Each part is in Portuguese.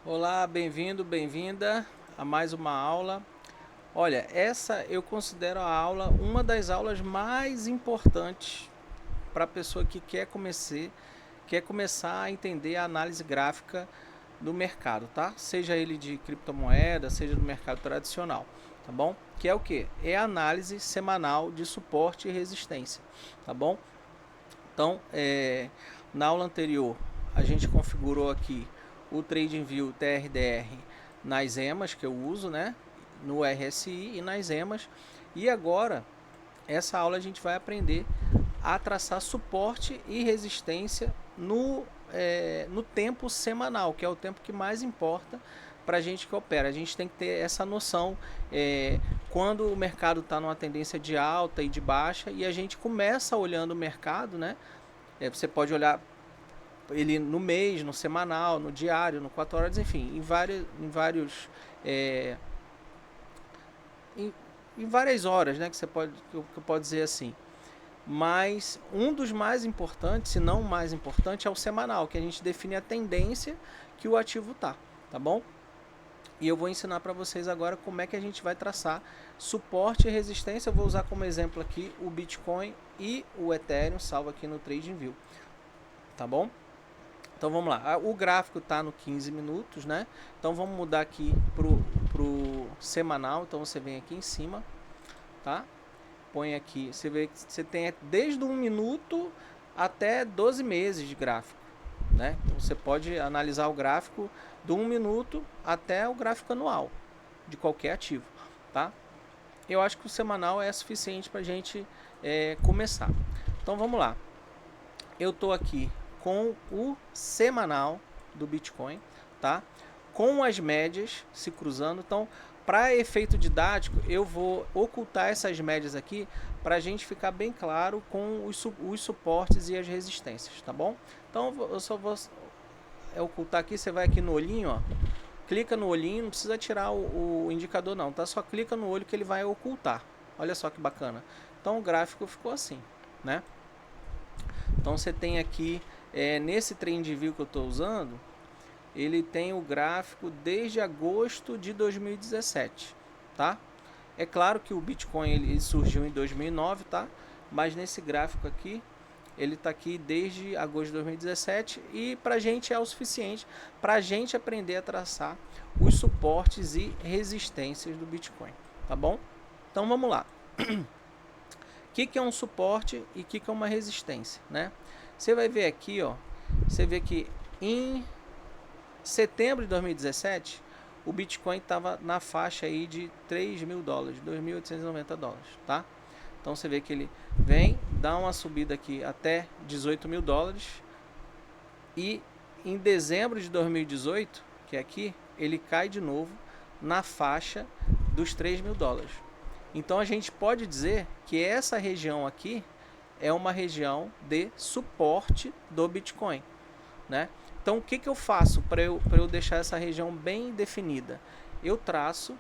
Olá, bem-vindo, bem-vinda a mais uma aula. Olha, essa eu considero a aula uma das aulas mais importantes para a pessoa que quer começar a entender a análise gráfica do mercado, tá? Seja ele de criptomoeda, seja do mercado tradicional, tá bom? Que é o que? É a análise semanal de suporte e resistência, tá bom? Então, na aula anterior, a gente configurou aqui o TradingView TRDR nas EMAs que eu uso, né? No RSI e nas EMAs. E agora, essa aula a gente vai aprender a traçar suporte e resistência no tempo semanal, que é o tempo que mais importa para a gente que opera. A gente tem que ter essa noção quando o mercado está numa tendência de alta e de baixa e a gente começa olhando o mercado, né? Você pode olhar ele no mês, no semanal, no diário, no 4 horas, enfim, é, em, em várias horas, né, que eu pode dizer assim. Mas um dos mais importantes, se não o mais importante, é o semanal, que a gente define a tendência que o ativo tá bom? E eu vou ensinar para vocês agora como é que a gente vai traçar suporte e resistência. Eu vou usar como exemplo aqui o Bitcoin e o Ethereum, salvo aqui no TradingView, tá bom? Então vamos lá, o gráfico está no 15 minutos, né? Então vamos mudar aqui pro semanal, então você vem aqui em cima, tá? Põe aqui, você vê que você tem desde 1 minuto até 12 meses de gráfico, né? Então você pode analisar o gráfico do 1 minuto até o gráfico anual de qualquer ativo, tá? Eu acho que o semanal é suficiente para a gente começar. Então vamos lá, eu estou aqui com o semanal do Bitcoin, tá? Com as médias se cruzando. Então, para efeito didático, eu vou ocultar essas médias aqui para a gente ficar bem claro com os suportes e as resistências, tá bom? Então, eu só vou ocultar aqui. Você vai aqui no olhinho, ó, clica no olhinho, não precisa tirar o indicador não, tá? Só clica no olho que ele vai ocultar. Olha só que bacana. Então, o gráfico ficou assim, né? Então você tem aqui, nesse TradingView que eu estou usando, ele tem o gráfico desde agosto de 2017, tá? É claro que o Bitcoin ele surgiu em 2009, tá? Mas nesse gráfico aqui, ele está aqui desde agosto de 2017 e para a gente é o suficiente para a gente aprender a traçar os suportes e resistências do Bitcoin, tá bom? Então vamos lá. O que é um suporte e o que é uma resistência, né? Você vai ver aqui, ó, você vê que em setembro de 2017 o Bitcoin estava na faixa aí de 3 mil dólares, 2.890 dólares, tá? Então você vê que ele vem, dá uma subida aqui até 18 mil dólares e em dezembro de 2018, que é aqui, ele cai de novo na faixa dos 3 mil dólares. Então a gente pode dizer que essa região aqui é uma região de suporte do Bitcoin, né? Então o que eu faço para eu deixar essa região bem definida? Eu traço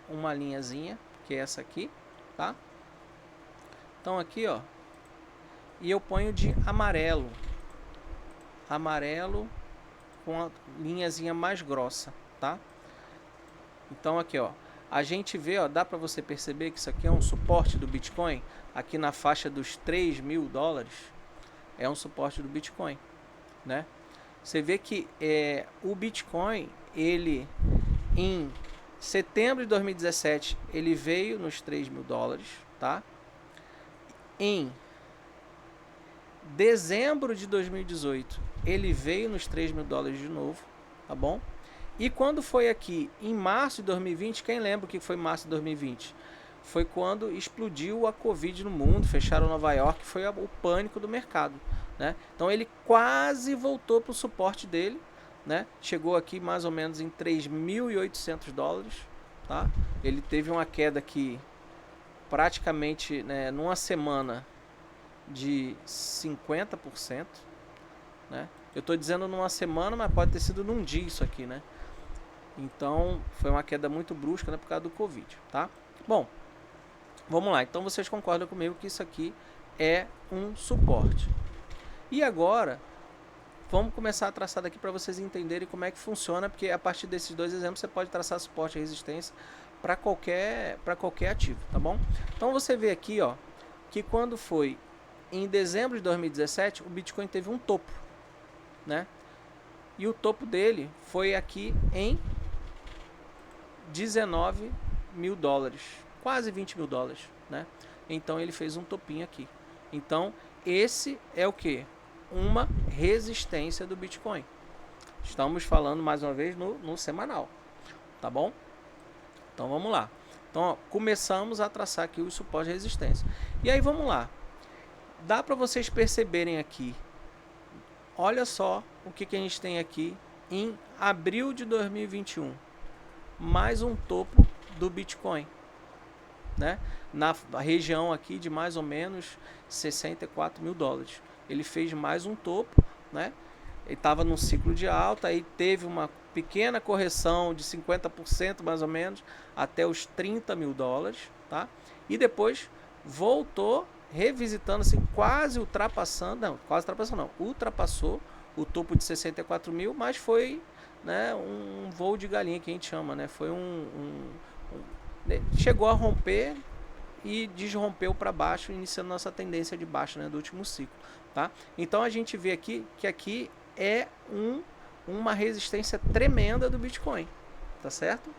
uma linhazinha, que é essa aqui, tá? Então aqui, ó, e eu ponho de amarelo, amarelo com a linhazinha mais grossa, tá? Então aqui, ó, a gente vê, ó, dá para você perceber que isso aqui é um suporte do Bitcoin, aqui na faixa dos 3 mil dólares, é um suporte do Bitcoin, né? Você vê que o Bitcoin, ele em setembro de 2017, ele veio nos 3 mil dólares, tá? Em dezembro de 2018, ele veio nos 3 mil dólares de novo, tá bom? E quando foi aqui em março de 2020, quem lembra o que foi março de 2020? Foi quando explodiu a Covid no mundo, fecharam Nova York, foi o pânico do mercado, né? Então ele quase voltou para o suporte dele, né? Chegou aqui mais ou menos em 3.800 dólares, tá? Ele teve uma queda aqui praticamente, né, numa semana de 50%, né? Eu estou dizendo numa semana, mas pode ter sido num dia isso aqui, né? Então foi uma queda muito brusca, né, por causa do Covid, tá? Bom, vamos lá. Então vocês concordam comigo que isso aqui é um suporte. E agora, vamos começar a traçar daqui para vocês entenderem como é que funciona, porque a partir desses dois exemplos você pode traçar suporte e resistência para qualquer ativo, tá bom? Então você vê aqui, ó, que quando foi em dezembro de 2017, o Bitcoin teve um topo, né? E o topo dele foi aqui em 19 mil dólares, quase 20 mil dólares, né? Então ele fez um topinho aqui. Então esse é o que? Uma resistência do Bitcoin. Estamos falando mais uma vez no semanal, tá bom? Então vamos lá. Então ó, começamos a traçar aqui o suporte e resistência. E aí vamos lá. Dá para vocês perceberem aqui. Olha só o que a gente tem aqui em abril de 2021. Mais um topo do Bitcoin, né? Na região aqui de mais ou menos 64 mil dólares. Ele fez mais um topo, né? Ele estava num ciclo de alta, aí teve uma pequena correção de 50% mais ou menos, até os 30 mil dólares, tá? E depois voltou revisitando, assim, quase ultrapassando, ultrapassou o topo de 64 mil, mas foi, né, um voo de galinha que a gente chama, né? Foi chegou a romper e desrompeu para baixo, iniciando nossa tendência de baixa, né, do último ciclo, tá? Então a gente vê aqui que aqui é uma resistência tremenda do Bitcoin, tá certo?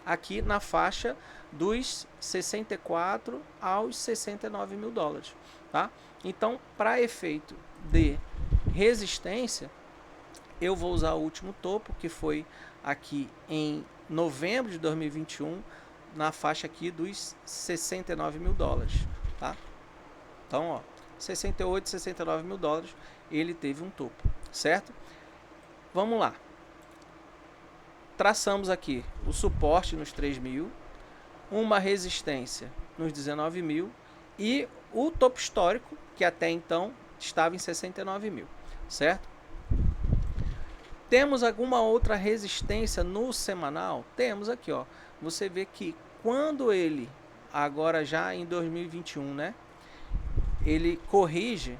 Aqui na faixa dos 64 aos 69 mil dólares, tá? Então, para efeito de resistência, eu vou usar o último topo, que foi aqui em novembro de 2021, na faixa aqui dos 69 mil dólares, tá? Então, ó, 68, 69 mil dólares, ele teve um topo, certo? Vamos lá. Traçamos aqui o suporte nos 3 mil, uma resistência nos 19 mil e o topo histórico, que até então estava em 69 mil, certo? Temos alguma outra resistência no semanal? Temos aqui, ó. Você vê que quando ele, agora já em 2021, né? Ele corrige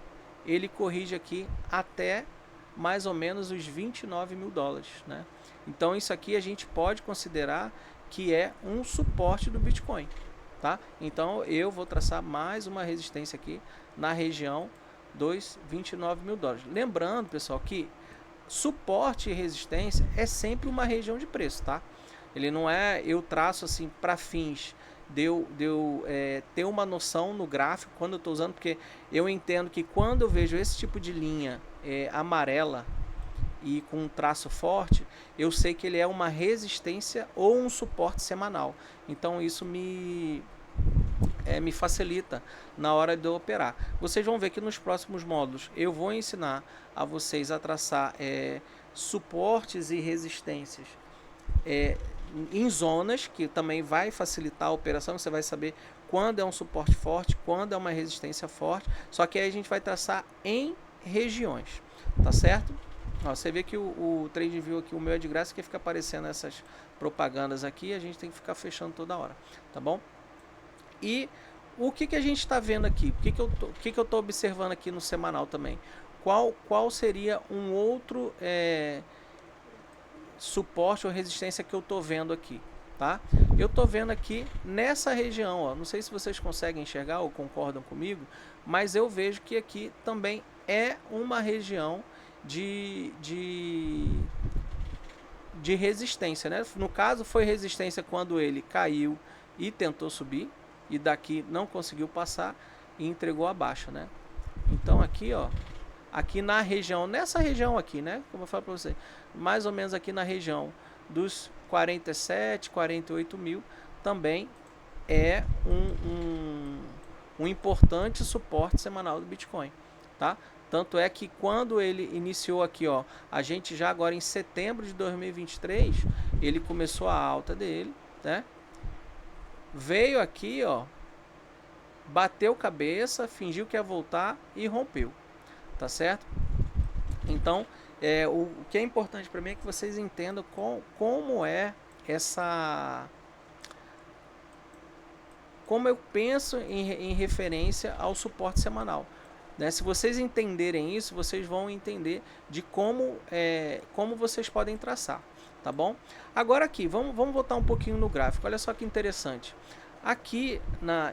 aqui até mais ou menos os 29 mil dólares, né? Então isso aqui a gente pode considerar que é um suporte do Bitcoin, tá? Então eu vou traçar mais uma resistência aqui na região dos 29 mil dólares. Lembrando, pessoal, que suporte e resistência é sempre uma região de preço, tá? Ele não é, eu traço assim para fins de eu ter uma noção no gráfico quando eu estou usando, porque eu entendo que quando eu vejo esse tipo de linha amarela e com um traço forte, eu sei que ele é uma resistência ou um suporte semanal. Então isso me facilita na hora de eu operar. Vocês vão ver que nos próximos módulos eu vou ensinar a vocês a traçar suportes e resistências em zonas, que também vai facilitar a operação. Você vai saber quando é um suporte forte, quando é uma resistência forte, só que aí a gente vai traçar em regiões, tá certo? Ó, você vê que o TradingView aqui, o meu é de graça, que fica aparecendo essas propagandas aqui, a gente tem que ficar fechando toda hora, tá bom? E o que a gente está vendo aqui? O que eu estou observando aqui no semanal também? Qual seria um outro suporte ou resistência que eu estou vendo aqui, tá? Eu estou vendo aqui nessa região, ó, não sei se vocês conseguem enxergar ou concordam comigo, mas eu vejo que aqui também é uma região de resistência, né? No caso foi resistência quando ele caiu e tentou subir, e daqui não conseguiu passar e entregou a baixa, né? Então aqui, ó, aqui na região, nessa região aqui, né, como eu falo para você, mais ou menos aqui na região dos 47, 48 mil, também é um importante suporte semanal do Bitcoin, tá? Tanto é que quando ele iniciou aqui, ó, a gente já agora em setembro de 2023, ele começou a alta dele, né? Veio aqui, ó, bateu cabeça, fingiu que ia voltar e rompeu, tá certo? Então, o que é importante para mim é que vocês entendam como é como eu penso em referência ao suporte semanal. né? Se vocês entenderem isso, vocês vão entender de como vocês podem traçar, tá bom? Agora aqui, vamos voltar um pouquinho no gráfico. Olha só que interessante. Aqui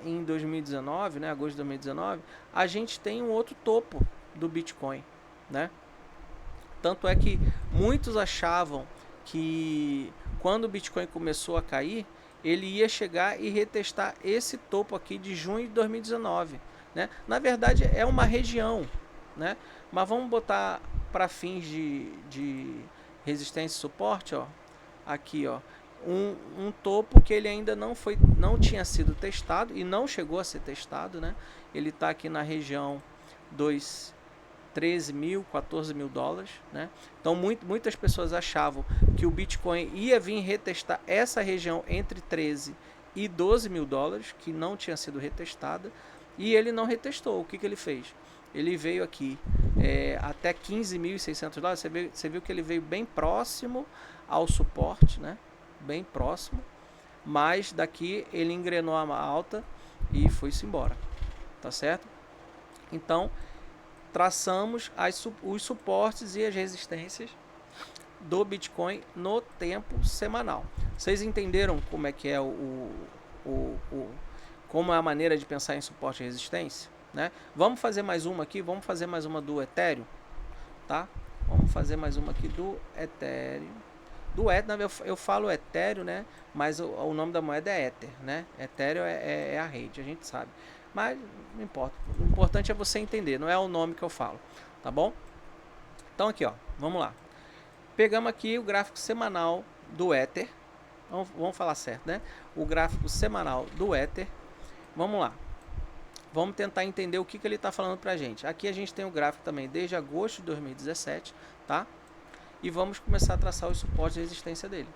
em 2019, né, agosto de 2019, a gente tem um outro topo do Bitcoin, né? Tanto é que muitos achavam que quando o Bitcoin começou a cair, ele ia chegar e retestar esse topo aqui de junho de 2019, né? Na verdade é uma região, né? Mas vamos botar para fins de resistência e suporte, ó, aqui, ó, um topo que ele ainda não tinha sido testado e não chegou a ser testado, né? Ele está aqui na região dos 13 mil, 14 mil dólares, né? Então muitas pessoas achavam que o Bitcoin ia vir retestar essa região entre 13 e 12 mil dólares, que não tinha sido retestada, e ele não retestou. O que ele fez? Ele veio aqui até 15.600 dólares, você viu que ele veio bem próximo ao suporte, né? Bem próximo, mas daqui ele engrenou a alta e foi-se embora, tá certo? Então, traçamos os suportes e as resistências do Bitcoin no tempo semanal. Vocês entenderam como é que é como é a maneira de pensar em suporte e resistência, né? Vamos fazer mais uma aqui, vamos fazer mais uma do Ethereum, tá? Vamos fazer mais uma aqui do Ethereum. Eu falo Ethereum, né? Mas o nome da moeda é Ether, né? Ethereum é a rede, a gente sabe. Mas não importa. O importante é você entender, não é o nome que eu falo, tá bom? Então aqui, ó, vamos lá. Pegamos aqui o gráfico semanal do Ether. Vamos falar certo, né? O gráfico semanal do Ether. Vamos lá. Vamos tentar entender o que ele está falando pra gente. Aqui a gente tem o gráfico também desde agosto de 2017, tá? E vamos começar a traçar os suportes e resistência dele.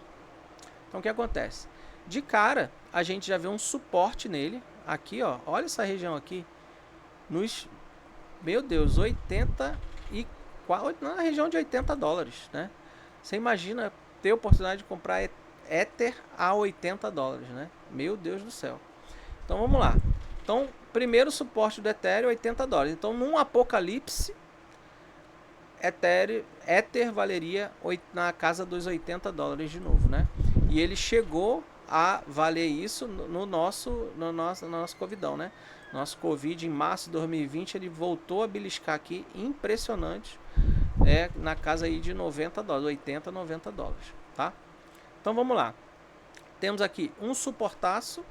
Então o que acontece? De cara, a gente já vê um suporte nele. Aqui, ó, olha essa região aqui. Meu Deus, 84, na região de 80 dólares, né? Você imagina ter a oportunidade de comprar Ether a 80 dólares, né? Meu Deus do céu. Então vamos lá. Então, primeiro suporte do Ethereum, 80 dólares. Então, num apocalipse, Ether valeria na casa dos 80 dólares de novo, né? E ele chegou a valer isso no nosso covidão, né? Nosso Covid em março de 2020, ele voltou a beliscar aqui, impressionante, na casa aí de 90 dólares, 80, 90 dólares, tá? Então vamos lá. Temos aqui um suportaço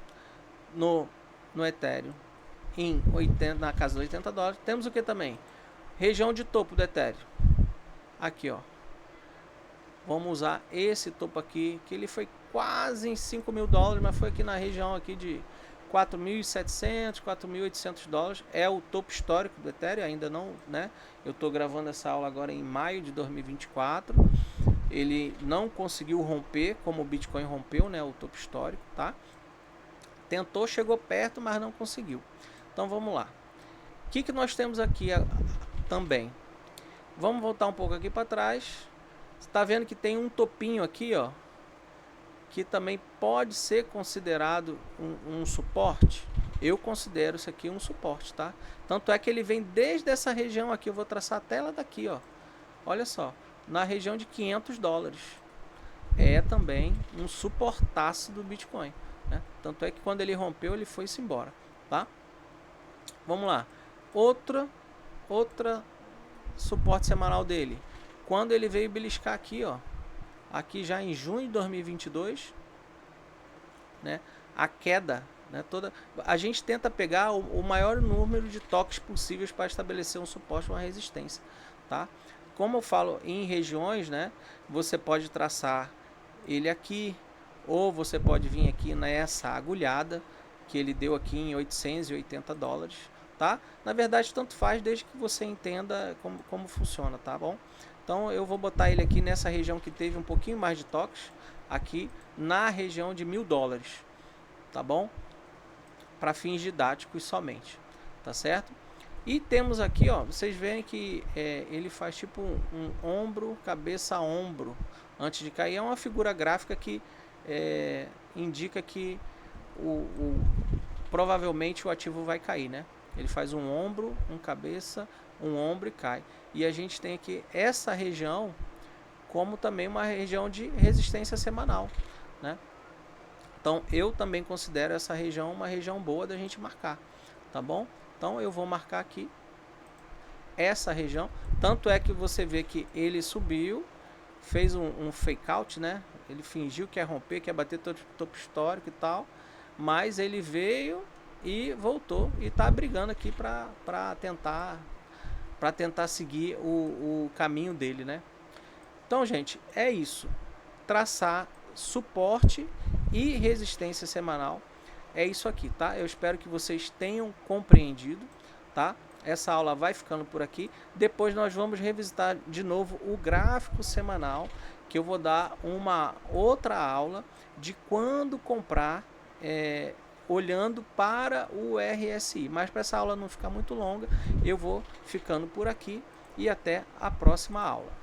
no Ethereum na casa dos 80 dólares. Temos o que também? Região de topo do Ethereum. Aqui, ó. Vamos usar esse topo aqui, que ele foi quase em 5 mil dólares, mas foi aqui na região aqui de 4.700, 4.800 dólares. É o topo histórico do Ethereum, ainda não, né? Eu estou gravando essa aula agora em maio de 2024. Ele não conseguiu romper, como o Bitcoin rompeu, né? O topo histórico, tá? Tentou, chegou perto, mas não conseguiu. Então vamos lá. O que nós temos aqui também? Vamos voltar um pouco aqui para trás. Você está vendo que tem um topinho aqui, ó, que também pode ser considerado um suporte. Eu considero isso aqui um suporte, tá? Tanto é que ele vem desde essa região aqui. Eu vou traçar a tela daqui, ó. Olha só, na região de 500 dólares. É também um suportaço do Bitcoin, né? Tanto é que quando ele rompeu, ele foi-se embora, tá? Vamos lá. Outra suporte semanal dele. Quando ele veio beliscar aqui, ó. Aqui já em junho de 2022, né? A queda, né? A gente tenta pegar o maior número de toques possíveis para estabelecer um suporte ou uma resistência, tá? Como eu falo em regiões, né? Você pode traçar ele aqui, ou você pode vir aqui nessa agulhada que ele deu aqui em 880 dólares, tá? Na verdade, tanto faz desde que você entenda como funciona, tá bom? Então eu vou botar ele aqui nessa região que teve um pouquinho mais de toques, aqui na região de 1.000 dólares, tá bom? Para fins didáticos somente, tá certo? E temos aqui, ó, vocês veem que ele faz tipo um ombro, cabeça, ombro, antes de cair. É uma figura gráfica que indica que provavelmente o ativo vai cair, né? Ele faz um ombro, um cabeça, um ombro e cai. E a gente tem aqui essa região como também uma região de resistência semanal, né? Então eu também considero essa região uma região boa da gente marcar, tá bom? Então eu vou marcar aqui essa região, tanto é que você vê que ele subiu, fez um fake out, né? Ele fingiu que ia romper, que ia bater topo histórico e tal, mas ele veio e voltou e está brigando aqui para tentar seguir o caminho dele, né? Então, gente, é isso. Traçar suporte e resistência semanal é isso aqui, tá? Eu espero que vocês tenham compreendido, tá? Essa aula vai ficando por aqui. Depois nós vamos revisitar de novo o gráfico semanal, que eu vou dar uma outra aula de quando comprar, olhando para o RSI. Mas para essa aula não ficar muito longa, eu vou ficando por aqui e até a próxima aula.